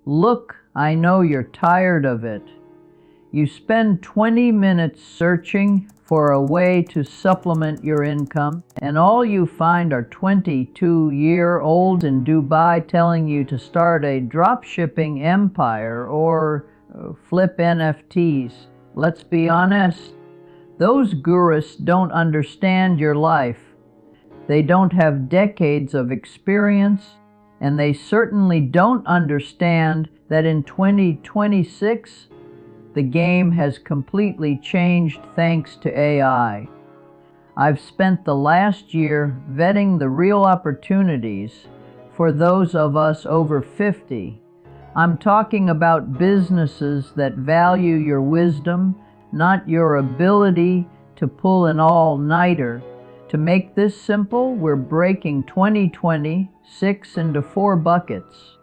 Look, I know you're tired of it. You spend 20 minutes searching for a way to supplement your income, and all you find are 22-year-olds in Dubai telling you to start a dropshipping empire or flip NFTs. Let's be honest, those gurus don't understand your life. They don't have decades of experience, and they certainly don't understand that in 2026, the game has completely changed thanks to AI. I've spent the last year vetting the real opportunities for those of us over 50. I'm talking about businesses that value your wisdom, not your ability to pull an all-nighter. To make this simple, we're breaking 2026 into 4 buckets.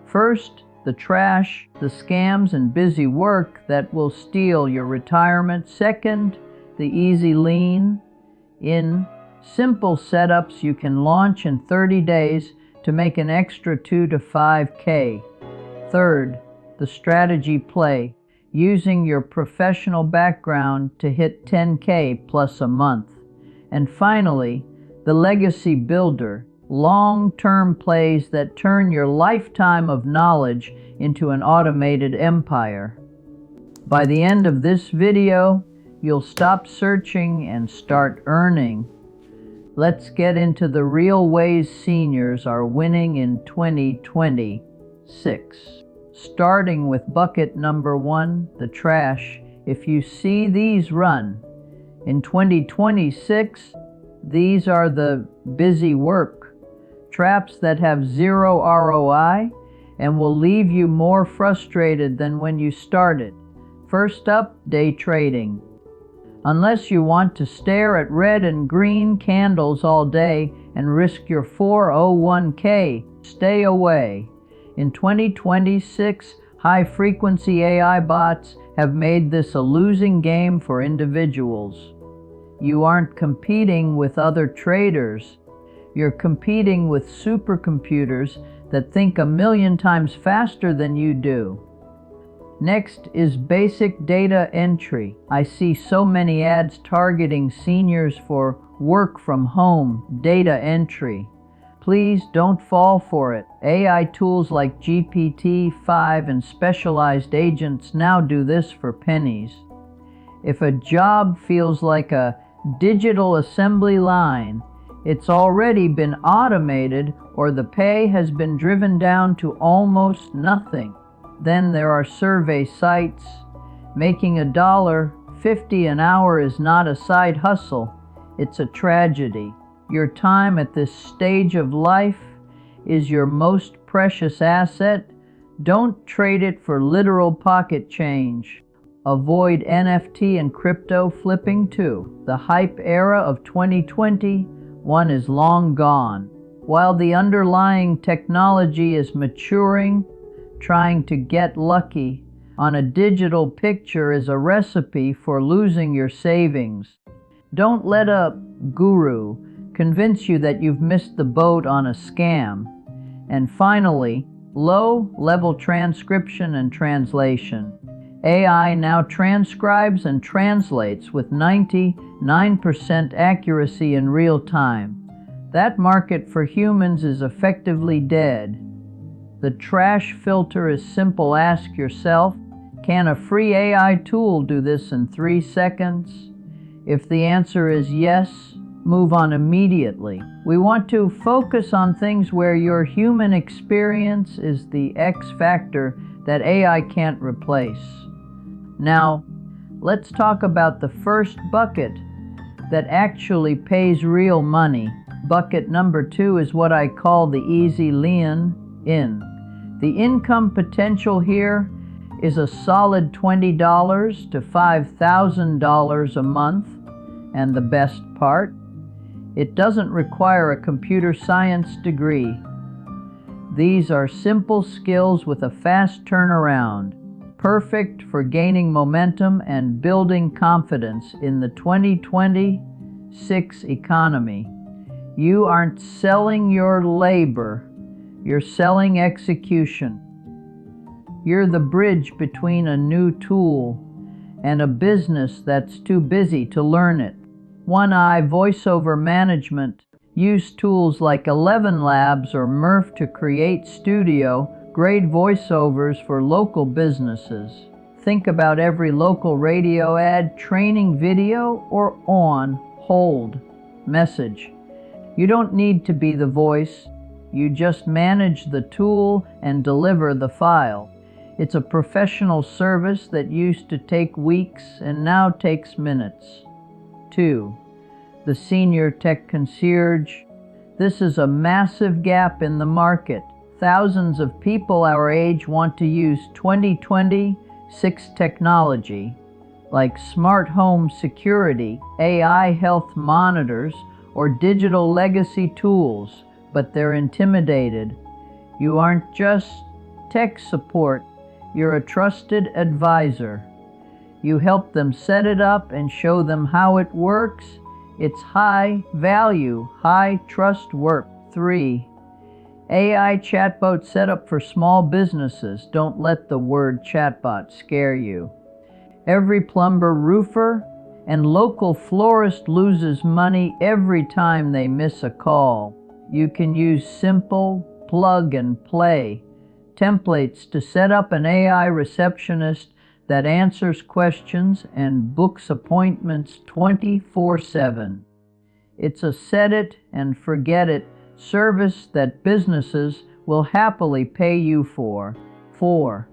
First, the trash, the scams, and busy work that will steal your retirement. Second, the easy lean in, simple setups you can launch in 30 days to make an extra 2 to 5K. Third, the strategy play, using your professional background to hit 10K plus a month. And finally, the legacy builder, long-term plays that turn your lifetime of knowledge into an automated empire. By the end of this video, you'll stop searching and start earning. Let's get into the real ways seniors are winning in 2026. Starting with bucket number 1, the trash. If you see these run in 2026, these are the busy work traps that have 0 ROI and will leave you more frustrated than when you started. First up, day trading. Unless you want to stare at red and green candles all day and risk your 401k, stay away. In 2026, high-frequency AI bots have made this a losing game for individuals. You aren't competing with other traders. You're competing with supercomputers that think 1,000,000 times faster than you do. Next is basic data entry. I see so many ads targeting seniors for work from home data entry. Please don't fall for it. AI tools like GPT-5 and specialized agents now do this for pennies. If a job feels like a digital assembly line, it's already been automated or the pay has been driven down to almost nothing. Then there are survey sites. Making $1.50 an hour is not a side hustle. It's a tragedy. Your time at this stage of life is your most precious asset. Don't trade it for literal pocket change. Avoid NFT and crypto flipping too. The hype era of 2021 is long gone. While the underlying technology is maturing, trying to get lucky on a digital picture is a recipe for losing your savings. Don't let a guru convince you that you've missed the boat on a scam. And finally, low-level transcription and translation. AI now transcribes and translates with 99% accuracy in real time. That market for humans is effectively dead. The trash filter is simple. Ask yourself, can a free AI tool do this in 3 seconds? If the answer is yes, move on immediately. We want to focus on things where your human experience is the X factor that AI can't replace. Now, let's talk about the first bucket that actually pays real money. Bucket number 2 is what I call the easy lean in. The income potential here is a solid $20 to $5,000 a month, and the best part, it doesn't require a computer science degree. These are simple skills with a fast turnaround, perfect for gaining momentum and building confidence in the 2026 economy. You aren't selling your labor, you're selling execution. You're the bridge between a new tool and a business that's too busy to learn it. One-Eye Voiceover Management. Use tools like 11 Labs or Murph to create studio-grade voiceovers for local businesses. Think about every local radio ad, training video, or on-hold message. You don't need to be the voice. You just manage the tool and deliver the file. It's a professional service that used to take weeks and now takes minutes. 2. The Senior Tech Concierge. This is a massive gap in the market. Thousands of people our age want to use 2026 technology like smart home security, AI health monitors, or digital legacy tools, but they're intimidated. You aren't just tech support, you're a trusted advisor. You help them set it up and show them how it works. It's high value, high trust work. 3. AI chatbot setup for small businesses. Don't let the word chatbot scare you. Every plumber, roofer, and local florist loses money every time they miss a call. You can use simple plug-and-play templates to set up an AI receptionist that answers questions and books appointments 24/7. It's a set-it-and-forget-it service that businesses will happily pay you for. 4.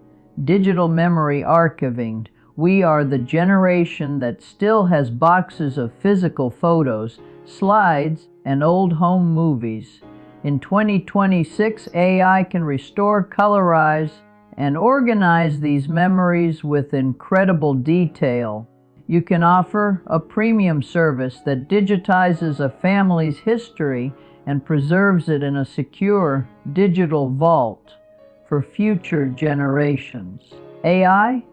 Digital memory archiving. We are the generation that still has boxes of physical photos, slides, and old home movies. In 2026, AI can restore, colorize, and organize these memories with incredible detail. You can offer a premium service that digitizes a family's history and preserves it in a secure digital vault for future generations. AI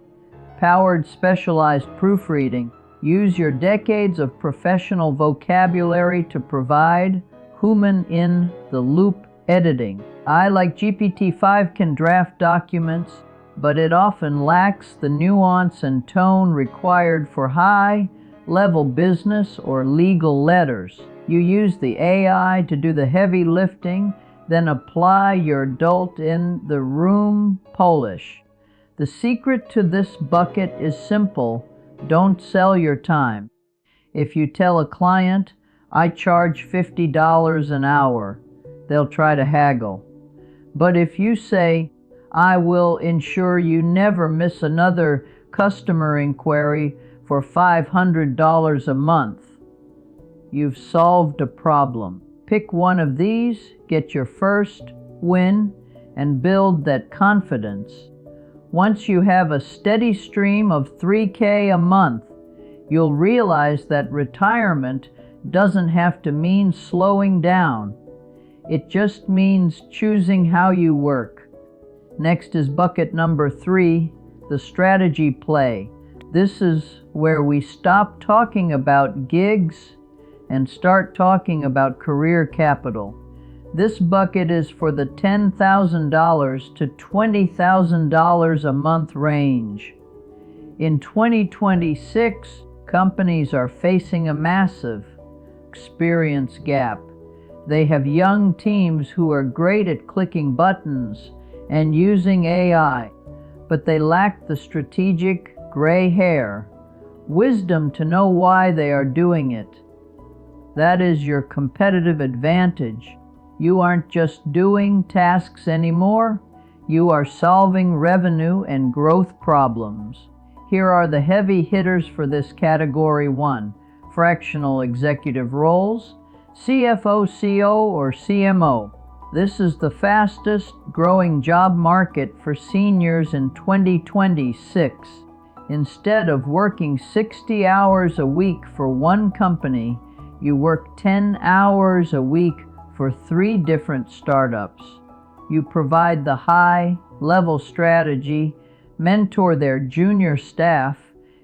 powered specialized proofreading. Use your decades of professional vocabulary to provide human-in-the-loop editing. I, like GPT-5, can draft documents, but it often lacks the nuance and tone required for high-level business or legal letters. You use the AI to do the heavy lifting, then apply your adult-in-the-room polish. The secret to this bucket is simple. Don't sell your time. If you tell a client, I charge $50 an hour, they'll try to haggle. But if you say, I will ensure you never miss another customer inquiry for $500 a month, you've solved a problem. Pick one of these, get your first win, and build that confidence. Once you have a steady stream of $3,000 a month, you'll realize that retirement doesn't have to mean slowing down. It just means choosing how you work. Next is bucket number 3, the strategy play. This is where we stop talking about gigs and start talking about career capital. This bucket is for the $10,000 to $20,000 a month range. In 2026, companies are facing a massive experience gap. They have young teams who are great at clicking buttons and using AI, but they lack the strategic gray hair, wisdom to know why they are doing it. That is your competitive advantage. You aren't just doing tasks anymore, you are solving revenue and growth problems. Here are the heavy hitters for this category 1. Fractional executive roles, CFO, CO, or CMO. This is the fastest growing job market for seniors in 2026. Instead of working 60 hours a week for one company, you work 10 hours a week for 3 different startups. You provide the high-level strategy, mentor their junior staff,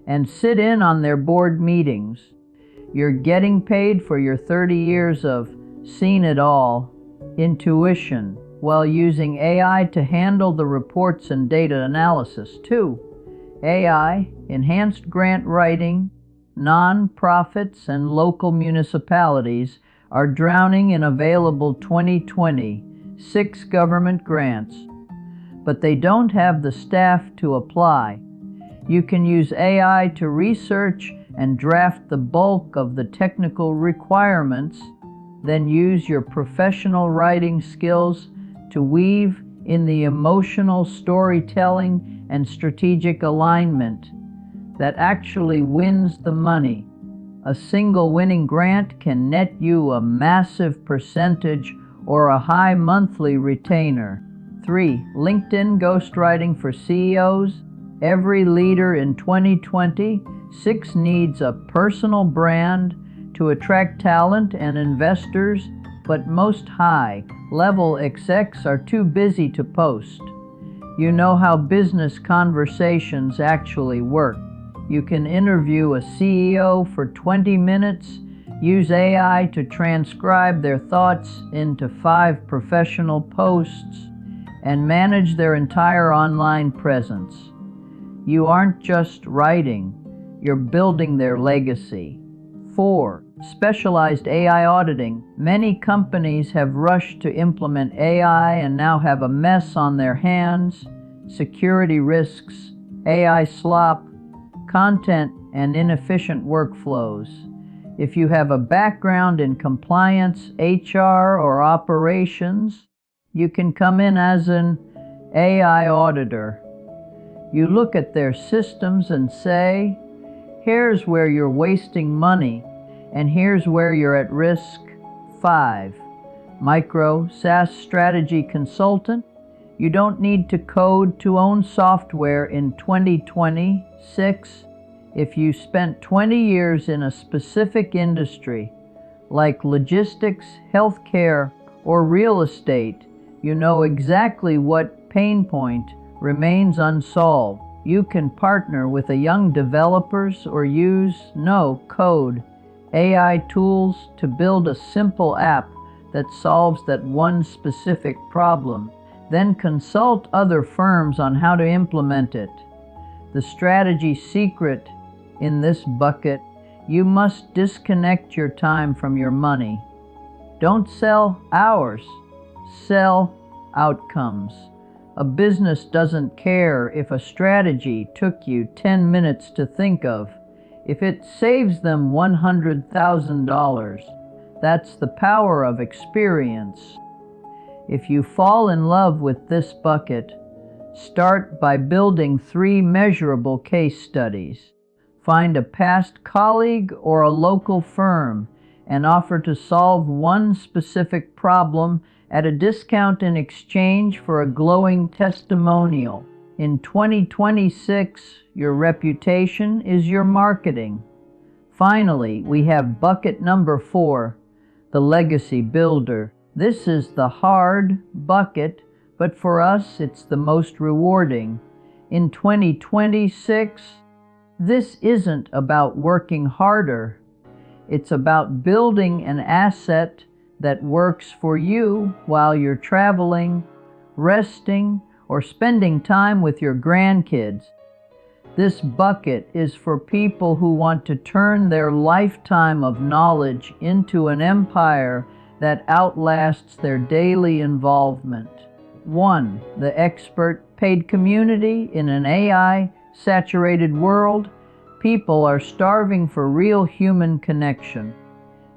and sit in on their board meetings. You're getting paid for your 30 years of seen it all, intuition, while using AI to handle the reports and data analysis. 2. AI, enhanced grant writing. Non-profits and local municipalities are drowning in available 2026 government grants, but they don't have the staff to apply. You can use AI to research and draft the bulk of the technical requirements, then use your professional writing skills to weave in the emotional storytelling and strategic alignment that actually wins the money. A single winning grant can net you a massive percentage or a high monthly retainer. 3. LinkedIn ghostwriting for CEOs. Every leader in 2026 needs a personal brand to attract talent and investors, but most high-level execs are too busy to post. You know how business conversations actually work. You can interview a CEO for 20 minutes, use AI to transcribe their thoughts into 5 professional posts, and manage their entire online presence. You aren't just writing, you're building their legacy. 4. Specialized AI auditing. Many companies have rushed to implement AI and now have a mess on their hands. Security risks, AI slop, content, and inefficient workflows. If you have a background in compliance, HR, or operations, you can come in as an AI auditor. You look at their systems and say, here's where you're wasting money, and here's where you're at risk. 5. Micro SaaS strategy consultant. You don't need to code to own software in 2026. If you spent 20 years in a specific industry, like logistics, healthcare, or real estate, you know exactly what pain point remains unsolved. You can partner with a young developers or use no-code AI tools to build a simple app that solves that one specific problem. Then consult other firms on how to implement it. The strategy secret in this bucket: you must disconnect your time from your money. Don't sell hours, sell outcomes. A business doesn't care if a strategy took you 10 minutes to think of. If it saves them $100,000, that's the power of experience. If you fall in love with this bucket, start by building 3 measurable case studies. Find a past colleague or a local firm and offer to solve one specific problem at a discount in exchange for a glowing testimonial. In 2026, your reputation is your marketing. Finally, we have bucket number 4, the legacy builder. This is the hard bucket, but for us it's the most rewarding. In 2026, this isn't about working harder. It's about building an asset that works for you while you're traveling, resting, or spending time with your grandkids. This bucket is for people who want to turn their lifetime of knowledge into an empire that outlasts their daily involvement. 1. The expert paid community. In an AI-saturated world, people are starving for real human connection.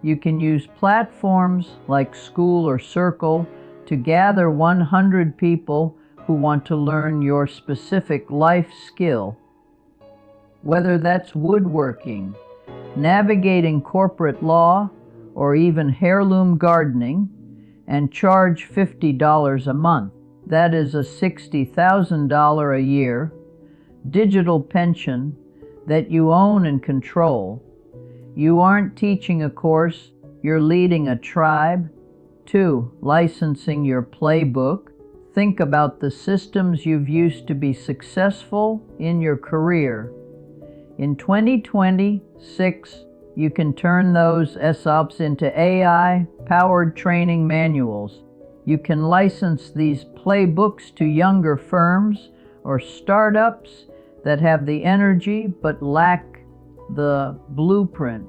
You can use platforms like School or Circle to gather 100 people who want to learn your specific life skill. Whether that's woodworking, navigating corporate law, or even heirloom gardening, and charge $50 a month. That is a $60,000 a year digital pension that you own and control. You aren't teaching a course, you're leading a tribe. 2. Licensing your playbook. Think about the systems you've used to be successful in your career. In 2026, you can turn those SOPs into AI-powered training manuals. You can license these playbooks to younger firms or startups that have the energy but lack the blueprint.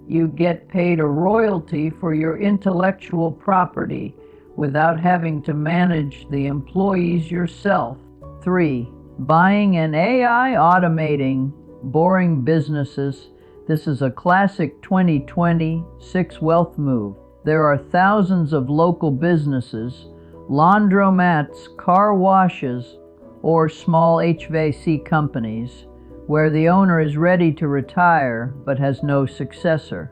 You get paid a royalty for your intellectual property without having to manage the employees yourself. 3. Buying an AI automating boring businesses. This is a classic 2026 wealth move. There are thousands of local businesses, laundromats, car washes, or small HVAC companies where the owner is ready to retire but has no successor.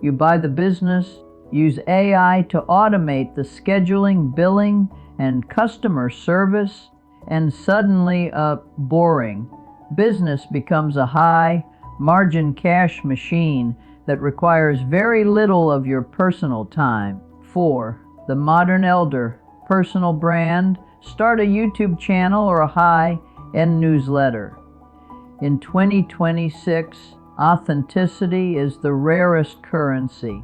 You buy the business, use AI to automate the scheduling, billing, and customer service, and suddenly a boring business becomes a high-margin cash machine that requires very little of your personal time. 4. The modern elder personal brand. Start a YouTube channel or a high-end newsletter. In 2026, authenticity is the rarest currency.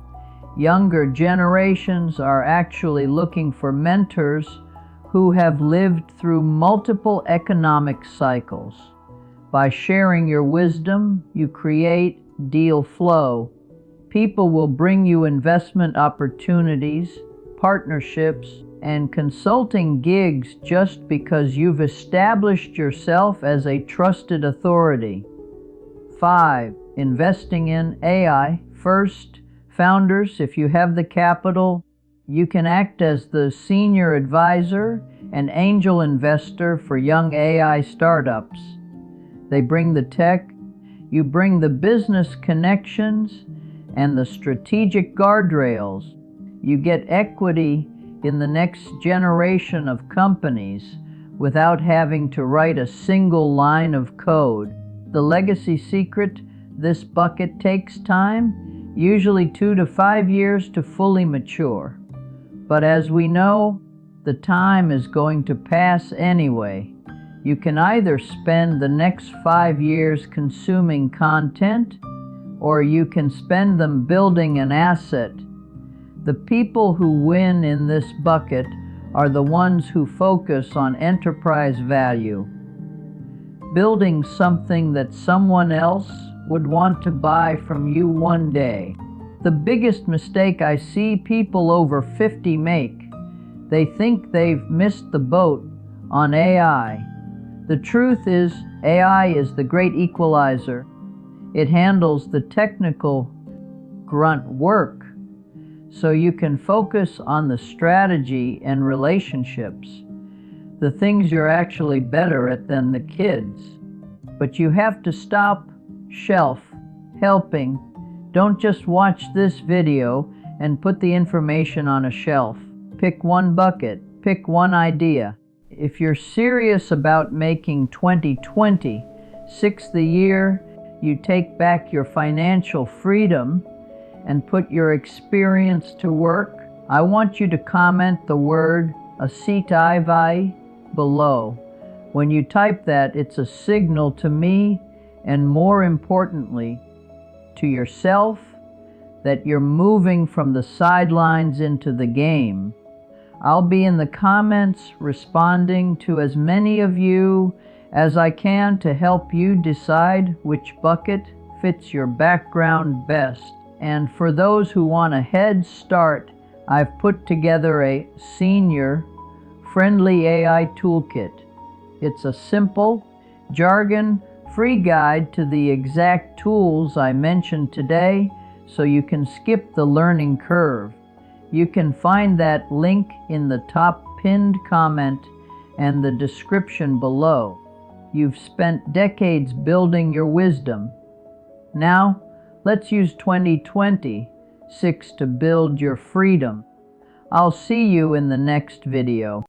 Younger generations are actually looking for mentors who have lived through multiple economic cycles. By sharing your wisdom, you create deal flow. People will bring you investment opportunities, partnerships, and consulting gigs just because you've established yourself as a trusted authority. 5. Investing in AI. First, founders, if you have the capital, you can act as the senior advisor and angel investor for young AI startups. They bring the tech, you bring the business connections and the strategic guardrails. You get equity in the next generation of companies without having to write a single line of code. The legacy secret: this bucket takes time, usually 2 to 5 years to fully mature. But as we know, the time is going to pass anyway. You can either spend the next 5 years consuming content, or you can spend them building an asset. The people who win in this bucket are the ones who focus on enterprise value, building something that someone else would want to buy from you one day. The biggest mistake I see people over 50 make: they think they've missed the boat on AI. The truth is, AI is the great equalizer. It handles the technical grunt work, so you can focus on the strategy and relationships, the things you're actually better at than the kids. But you have to stop shelf-helping. Don't just watch this video and put the information on a shelf. Pick one bucket, pick one idea. If you're serious about making 2026 the year you take back your financial freedom and put your experience to work, I want you to comment the word Asitaivai below. When you type that, it's a signal to me, and more importantly, to yourself, that you're moving from the sidelines into the game. I'll be in the comments responding to as many of you as I can to help you decide which bucket fits your background best. And for those who want a head start, I've put together a senior-friendly AI toolkit. It's a simple, jargon-free guide to the exact tools I mentioned today, so you can skip the learning curve. You can find that link in the top pinned comment and the description below. You've spent decades building your wisdom. Now, let's use 2026 to build your freedom. I'll see you in the next video.